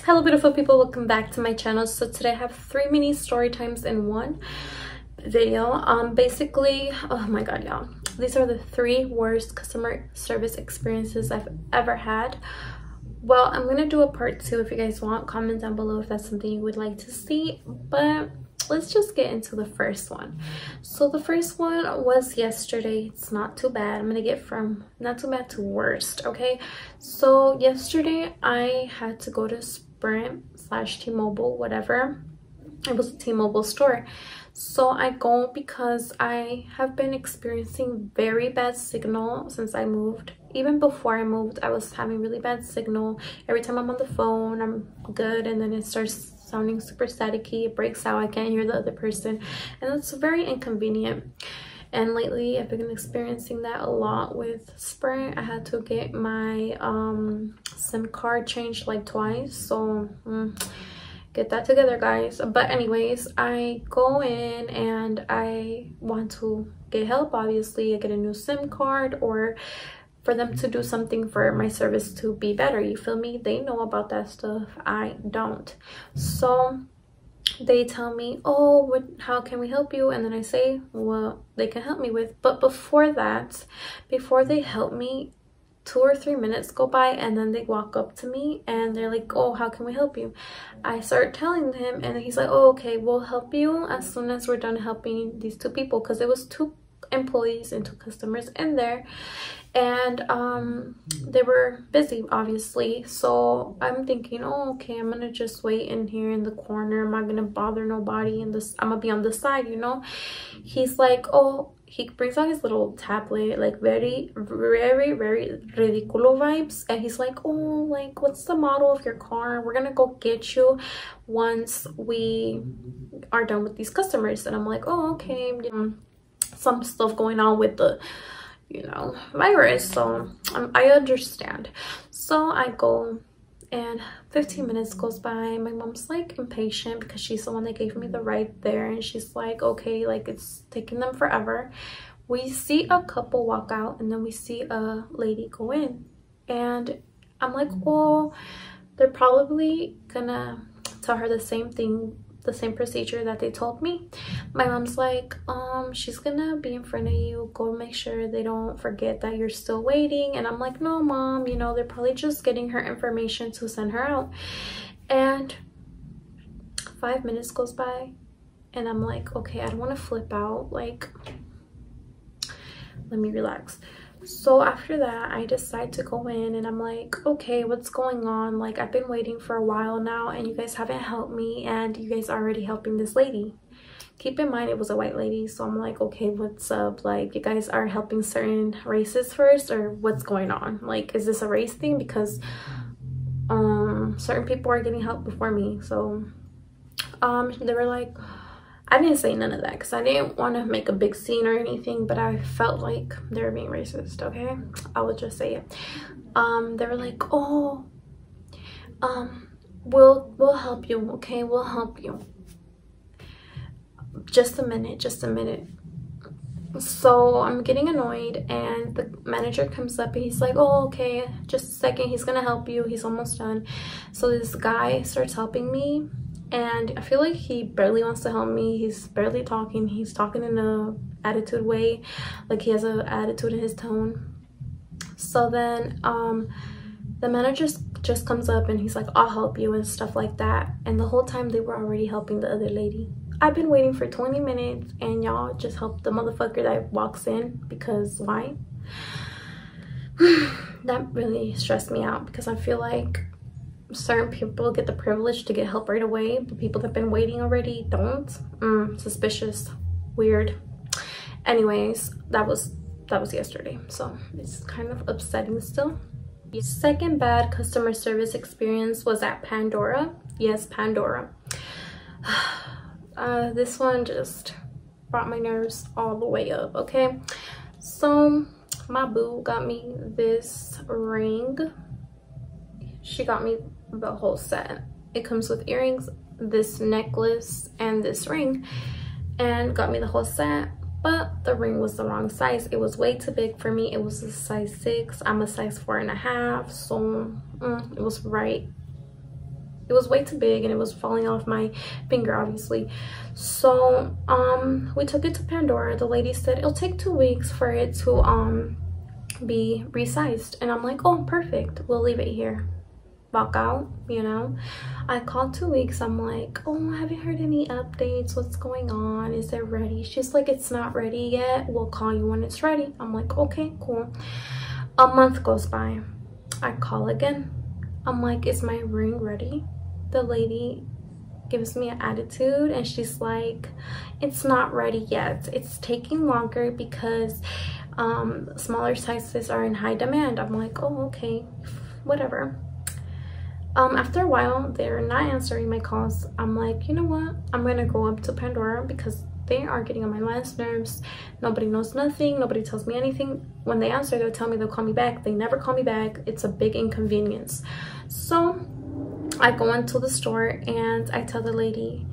Hello beautiful people, welcome back to my channel. So today I have 3 mini story times in one video. Basically, oh my god y'all, these are the 3 worst customer service experiences I've ever had. Well, I'm gonna do a part 2 if you guys want. Comment down below if that's something you would like to see, but let's just get into the first one. So the first one was yesterday. It's not too bad. I'm gonna get from not too bad to worst. Okay, so yesterday I had to go to Sprint / T-Mobile, whatever. It was a T-Mobile store. So I go because I have been experiencing very bad signal since I moved. Even before I moved, I was having really bad signal. Every time I'm on the phone, I'm good, and then it starts sounding super staticky. It breaks out. I can't hear the other person, and it's very inconvenient. And lately I've been experiencing that a lot with Sprint. I had to get my SIM card changed like twice, so get that together, guys. But anyways, I go in and I want to get help. Obviously, I get a new SIM card, or for them to do something for my service to be better, you feel me? They know about that stuff, I don't. So they tell me, oh, how can we help you? And then I say, well, they can help me with, but before that, before they help me, 2 or 3 minutes go by, and then they walk up to me and they're like, oh, how can we help you? I start telling him, and he's like, oh, okay, we'll help you as soon as we're done helping these 2 people, because it was 2 employees and 2 customers in there, and they were busy, obviously. So I'm thinking, oh, okay, I'm gonna just wait in here in the corner. I'm not gonna bother nobody, and this, I'm gonna be on the side, you know. He's like, oh, he brings out his little tablet, like very ridiculous vibes, and he's like, oh, like, what's the model of your car? We're gonna go get you once we are done with these customers. And I'm like, oh, okay. Some stuff going on with the, you know, virus, so I understand. So I go, and 15 minutes goes by. My mom's like impatient because she's the one that gave me the ride there, and she's like, okay, like, it's taking them forever. We see a couple walk out, and then we see a lady go in, and I'm like, oh, they're probably gonna tell her the same thing, the same procedure that they told me. My mom's like, she's gonna be in front of you, go make sure they don't forget that you're still waiting. And I'm like, no, mom, you know, they're probably just getting her information to send her out. And 5 minutes goes by, and I'm like, okay, I don't want to flip out, like, let me relax. So after that, I decide to go in, and I'm like, okay, what's going on? Like, I've been waiting for a while now, and you guys haven't helped me, and you guys are already helping this lady. Keep in mind, it was a white lady. So I'm like, okay, what's up? Like, you guys are helping certain races first, or what's going on? Like, is this a race thing? Because certain people are getting help before me. So they were like, I didn't say none of that because I didn't want to make a big scene or anything, but I felt like they were being racist. Okay, I would just say it. They were like, oh, we'll help you. Okay, we'll help you. Just a minute, just a minute. So I'm getting annoyed, and the manager comes up, and he's like, oh, okay, just a second, he's gonna help you, he's almost done. So this guy starts helping me, and I feel like he barely wants to help me. He's barely talking. He's talking in a attitude way, like he has an attitude in his tone. So then the manager just comes up, and he's like, I'll help you and stuff like that. And the whole time they were already helping the other lady. I've been waiting for 20 minutes, and y'all just help the motherfucker that walks in, because why? That really stressed me out, because I feel like certain people get the privilege to get help right away, but people that have been waiting already don't. Suspicious, weird. Anyways, that was yesterday, so it's kind of upsetting still. The second bad customer service experience was at Pandora. Yes, Pandora. This one just brought my nerves all the way up. Okay, so my boo got me this ring. She got me the whole set. It comes with earrings, this necklace, and this ring, and got me the whole set. But the ring was the wrong size. It was way too big for me. It was a size 6. I'm a size 4.5, so it was right It was way too big and it was falling off my finger, obviously. So we took it to Pandora. The lady said it'll take 2 weeks for it to be resized, and I'm like, oh, perfect, we'll leave it here. Walk out, you know. I called 2 weeks. I'm like, oh, have you heard any updates? What's going on? Is it ready? She's like, it's not ready yet, we'll call you when it's ready. I'm like, okay, cool. A month goes by. I call again. I'm like, is my ring ready? The lady gives me an attitude and she's like, it's not ready yet, it's taking longer because smaller sizes are in high demand. I'm like, oh, okay, whatever. After a while, they're not answering my calls. I'm like, you know what, I'm gonna go up to Pandora because they are getting on my last nerves. Nobody knows nothing, nobody tells me anything. When they answer, they'll tell me they'll call me back. They never call me back. It's a big inconvenience. So I go into the store and I tell the lady,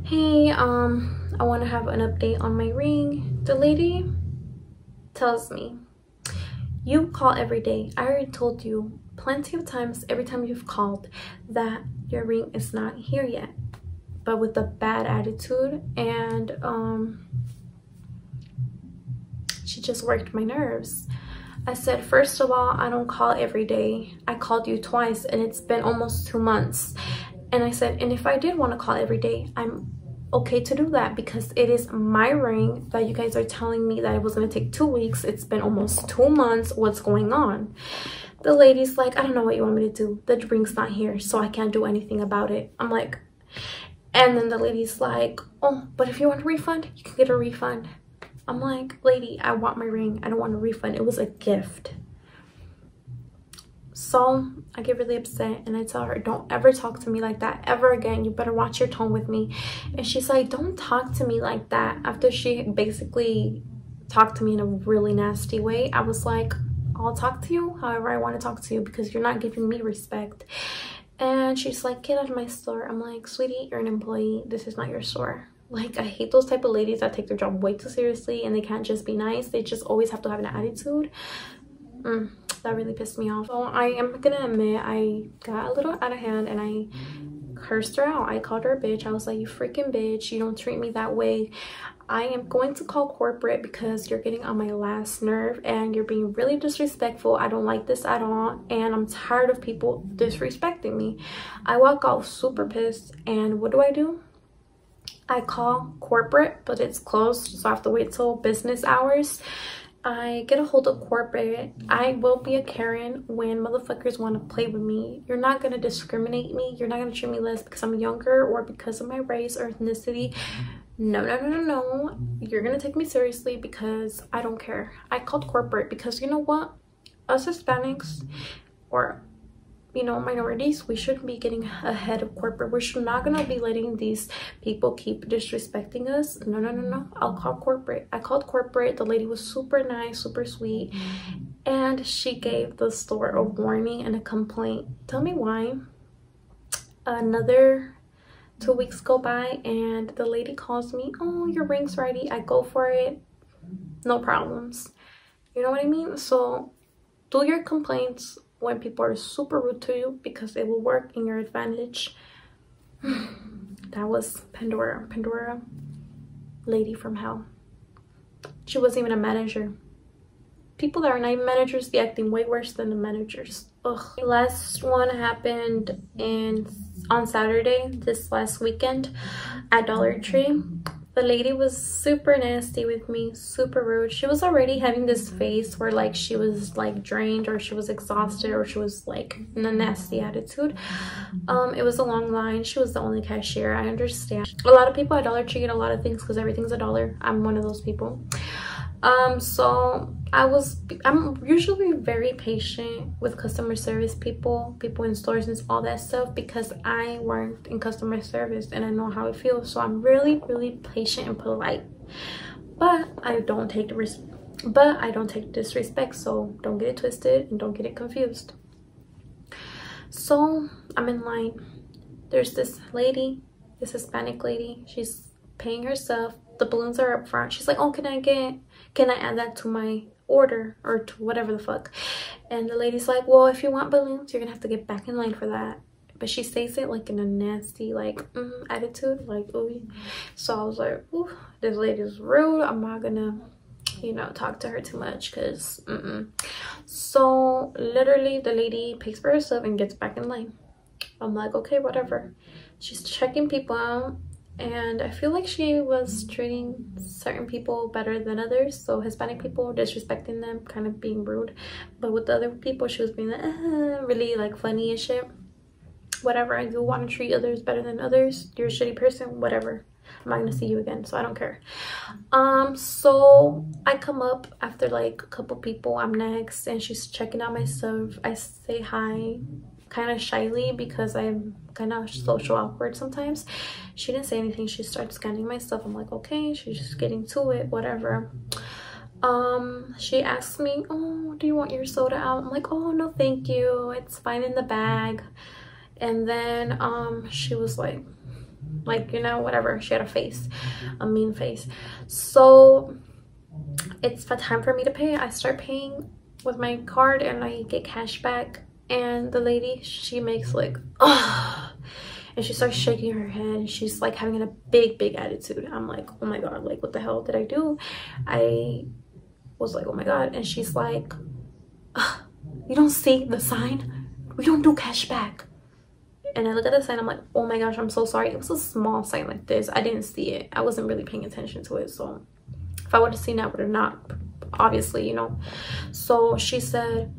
hey, I want to have an update on my ring. The lady tells me, you call every day. I already told you plenty of times, every time you've called, that your ring is not here yet. But with a bad attitude, and she just worked my nerves. I said, first of all, I don't call every day. I called you twice and it's been almost 2 months. And I said, and if I did want to call every day, I'm okay to do that because it is my ring that you guys are telling me that it was going to take 2 weeks. It's been almost 2 months. What's going on? The lady's like, I don't know what you want me to do. The ring's not here, so I can't do anything about it. I'm like, and then the lady's like, oh, but if you want a refund, you can get a refund. I'm like, lady, I want my ring. I don't want a refund. It was a gift. So I get really upset and I tell her, don't ever talk to me like that ever again. You better watch your tone with me. And she's like, don't talk to me like that. After she basically talked to me in a really nasty way, I was like, I'll talk to you however I want to talk to you because you're not giving me respect. And she's like, get out of my store. I'm like, sweetie, you're an employee. This is not your store. Like, I hate those type of ladies that take their job way too seriously and they can't just be nice. They just always have to have an attitude. That really pissed me off. So I am gonna admit, I got a little out of hand and I cursed her out. I called her a bitch. I was like, you freaking bitch, you don't treat me that way. I am going to call corporate because you're getting on my last nerve and you're being really disrespectful. I don't like this at all and I'm tired of people disrespecting me. I walk out super pissed, and what do? I call corporate, but it's closed, so I have to wait till business hours. I get a hold of corporate. I will be a Karen when motherfuckers want to play with me. You're not going to discriminate me. You're not going to treat me less because I'm younger or because of my race or ethnicity. No. You're going to take me seriously because I don't care. I called corporate because, you know what? Us Hispanics or, you know, minorities, we shouldn't be getting ahead of corporate. We're not gonna be letting these people keep disrespecting us. No. I'll call corporate. I called corporate. The lady was super nice, super sweet, and she gave the store a warning and a complaint. Tell me why. Another 2 weeks go by and the lady calls me, oh, your ring's ready. I go for it, no problems. You know what I mean? So do your complaints when people are super rude to you because it will work in your advantage. That was Pandora, lady from hell. She wasn't even a manager. People that are not even managers be acting way worse than the managers. Ugh. The last one happened on Saturday, this last weekend, at Dollar Tree. The lady was super nasty with me, super rude. She was already having this face where like she was like drained or she was exhausted or she was like in a nasty attitude. It was a long line. She was the only cashier. I understand. A lot of people at Dollar Tree get a lot of things because everything's $1. I'm one of those people. So I'm usually very patient with customer service people in stores and all that stuff because I worked in customer service and I know how it feels. So I'm really patient and polite, but I don't take disrespect. So don't get it twisted and don't get it confused. So I'm in line. There's this lady, this Hispanic lady. She's paying herself. The balloons are up front. She's like, oh, can I add that to my order or to whatever the fuck? And the lady's like, well, if you want balloons, you're gonna have to get back in line for that. but she says it like in a nasty like attitude, like ooh. So I was like, ooh, this lady's rude. I'm not gonna, you know, talk to her too much because so literally the lady pays for herself and gets back in line. I'm like, okay, whatever. She's checking people out, and I feel like she was treating certain people better than others. So Hispanic people, disrespecting them, kind of being rude, but with the other people she was being like really like funny and shit. Whatever, you want to treat others better than others, you're a shitty person, whatever. I'm not gonna see you again, so I don't care. So I come up after like a couple people. I'm next, and she's checking out my stuff. I say hi kind of shyly because I'm kind of social awkward sometimes. She didn't say anything. She starts scanning my stuff. I'm like, okay, she's just getting to it, whatever. She asks me, oh, do you want your soda out? I'm like, oh no, thank you, it's fine in the bag. And then she was like, you know, whatever. She had a mean face. So it's time for me to pay. I start paying with my card and I get cash back, and the lady, she makes like and she starts shaking her head, and she's like having a big attitude. I'm like, oh my god, like what the hell did I do? I was like, oh my god. And she's like, you don't see the sign? We don't do cash back. And I look at the sign, I'm like, oh my gosh, I'm so sorry. It was a small sign like this. I didn't see it. I wasn't really paying attention to it. So if I would have seen it, I would have not, obviously, you know. So she said,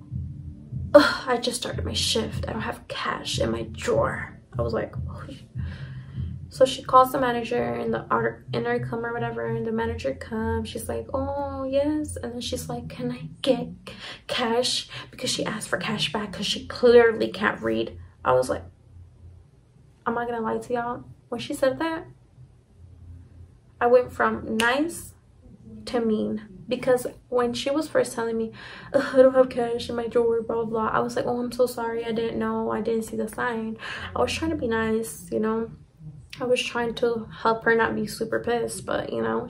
I just started my shift. I don't have cash in my drawer. I was like, oh. So she calls the manager and the intercom or whatever, and the manager comes. She's like, oh yes. And then she's like, can I get cash? Because she asked for cash back because she clearly can't read. I was like, I'm not gonna lie to y'all, when she said that, I went from nice to mean. Because when she was first telling me, I don't have cash in my drawer, blah blah, I was like, oh, I'm so sorry, I didn't know, I didn't see the sign. I was trying to be nice, you know. I was trying to help her not be super pissed, but you know,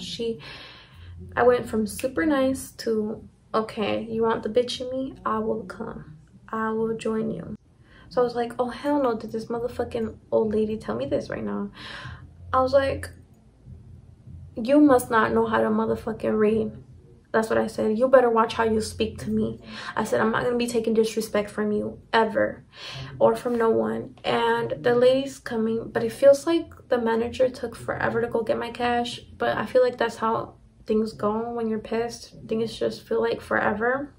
I went from super nice to, okay, you want the bitch in me? I will come, I will join you. So I was like, oh hell no, did this motherfucking old lady tell me this right now? I was like, you must not know how to motherfucking read. That's what I said. You better watch how you speak to me. I said, I'm not gonna be taking disrespect from you ever, or from no one. And the lady's coming, but it feels like the manager took forever to go get my cash. But I feel like that's how things go when you're pissed. Things just feel like forever.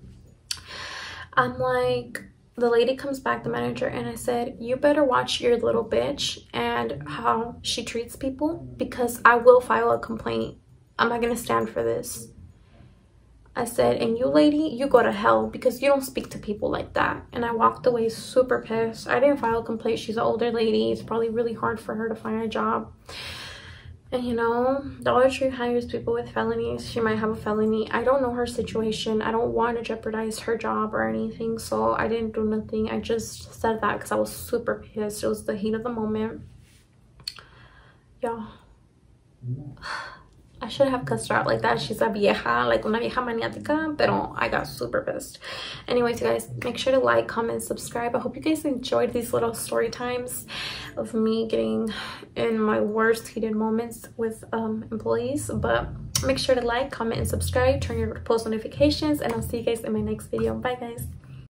I'm like, the lady comes back, the manager, and I said, you better watch your little bitch and how she treats people, because I will file a complaint. I'm not gonna stand for this. I said, and you lady, you go to hell, because you don't speak to people like that. And I walked away super pissed. I didn't file a complaint. She's an older lady. It's probably really hard for her to find a job. And you know, Dollar Tree hires people with felonies. She might have a felony. I don't know her situation. I don't want to jeopardize her job or anything, so I didn't do nothing. I just said that because I was super pissed. It was the heat of the moment. Yeah. I should have cussed her out like that. She's a vieja, like una vieja maniática, pero I got super pissed. Anyways, you guys, make sure to like, comment, subscribe. I hope you guys enjoyed these little story times of me getting in my worst heated moments with employees. But make sure to like, comment, and subscribe. Turn your post notifications, and I'll see you guys in my next video. Bye, guys.